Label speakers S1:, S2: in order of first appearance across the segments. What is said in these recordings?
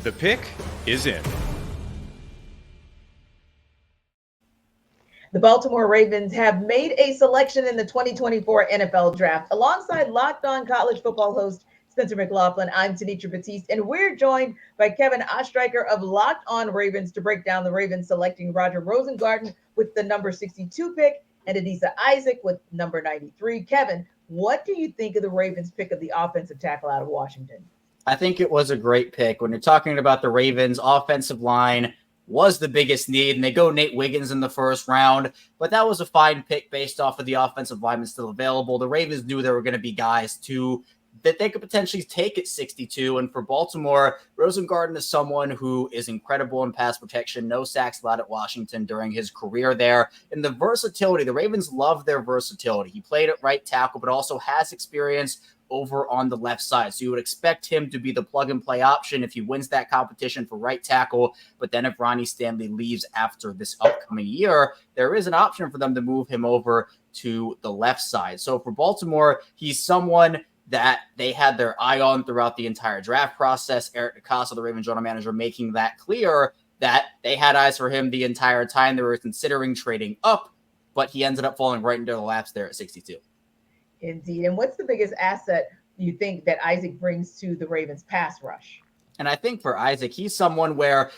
S1: The pick is in.
S2: The Baltimore Ravens have made a selection in the 2024 NFL Draft. Alongside Locked On College Football host Spencer McLaughlin, I'm Tanisha Batiste, and we're joined by Kevin Ostreicher of Locked On Ravens to break down the Ravens selecting Roger Rosengarten with the number 62 pick and Adisa Isaac with number 93. Kevin, what do you think of the Ravens' pick of the offensive tackle out of Washington?
S3: I think it was a great pick. When you're talking about the Ravens' offensive line was the biggest need, and they go Nate Wiggins in the first round, but that was a fine pick based off of the offensive linemen still available. The Ravens knew there were going to be guys too that they could potentially take at 62. And for Baltimore, Rosengarten is someone who is incredible in pass protection, no sacks allowed at Washington during his career there. And the versatility, the Ravens love their versatility. He played at right tackle, but also has experience over on the left side. So you would expect him to be the plug and play option if he wins that competition for right tackle. But then if Ronnie Stanley leaves after this upcoming year, there is an option for them to move him over to the left side. So for Baltimore, he's someone that they had their eye on throughout the entire draft process. Eric DeCosta, the Ravens general manager, making that clear that they had eyes for him the entire time. They were considering trading up, but he ended up falling right into the laps there at 62.
S2: Indeed. And what's the biggest asset you think that Isaac brings to the Ravens pass rush?
S3: And I think for Isaac, he's someone where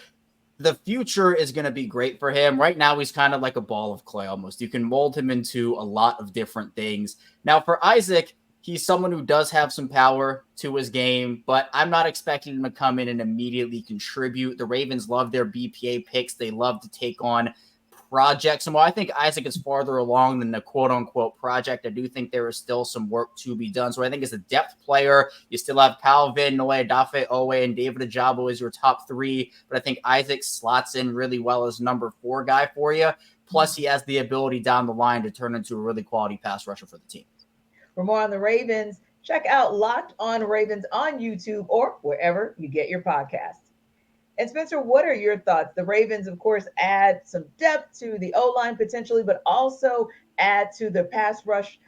S3: the future is going to be great for him. Right now, he's kind of like a ball of clay almost. You can mold him into a lot of different things. Now, for Isaac, he's someone who does have some power to his game, but I'm not expecting him to come in and immediately contribute. The Ravens love their BPA picks. They love to take on projects. And while I think Isaac is farther along than the quote-unquote project, I do think there is still some work to be done. So I think as a depth player, you still have Calvin, Noe, Dafe Owe, and David Ajabo as your top three. But I think Isaac slots in really well as number 4 guy for you. Plus, he has the ability down the line to turn into a really quality pass rusher for the team.
S2: For more on the Ravens, check out Locked On Ravens on YouTube or wherever you get your podcasts. And Spencer, what are your thoughts? The Ravens, of course, add some depth to the O-line potentially, but also add to the pass rush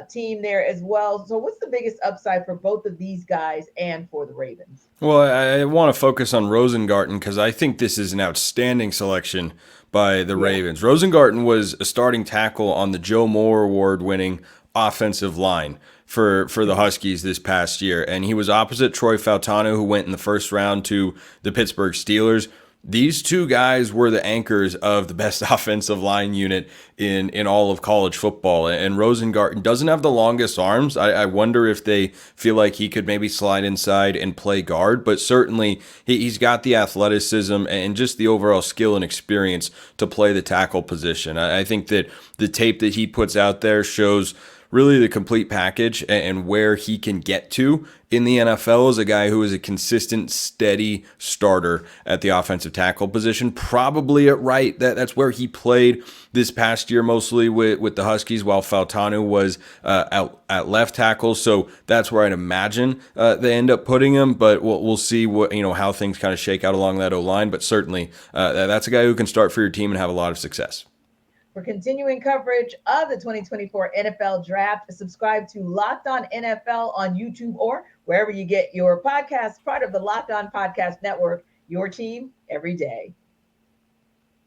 S2: team there as well. So what's the biggest upside for both of these guys and for the Ravens?
S4: Well, I want to focus on Rosengarten because I think this is an outstanding selection by the Ravens. Rosengarten was a starting tackle on the Joe Moore Award-winning offensive line for the Huskies this past year. And he was opposite Troy Fautanu, who went in the first round to the Pittsburgh Steelers. These two guys were the anchors of the best offensive line unit in all of college football. And Rosengarten doesn't have the longest arms. I wonder if they feel like he could maybe slide inside and play guard, but certainly he's got the athleticism and just the overall skill and experience to play the tackle position. I think that the tape that he puts out there shows really the complete package and where he can get to in the NFL as a guy who is a consistent, steady starter at the offensive tackle position, probably at right. That's where he played this past year, mostly with the Huskies, while Fautanu was at left tackle. So that's where I'd imagine they end up putting him. But we'll see how things kind of shake out along that O-line. But certainly that's a guy who can start for your team and have a lot of success.
S2: For continuing coverage of the 2024 NFL Draft, subscribe to Locked On NFL on YouTube or wherever you get your podcasts, part of the Locked On Podcast Network, your team every day.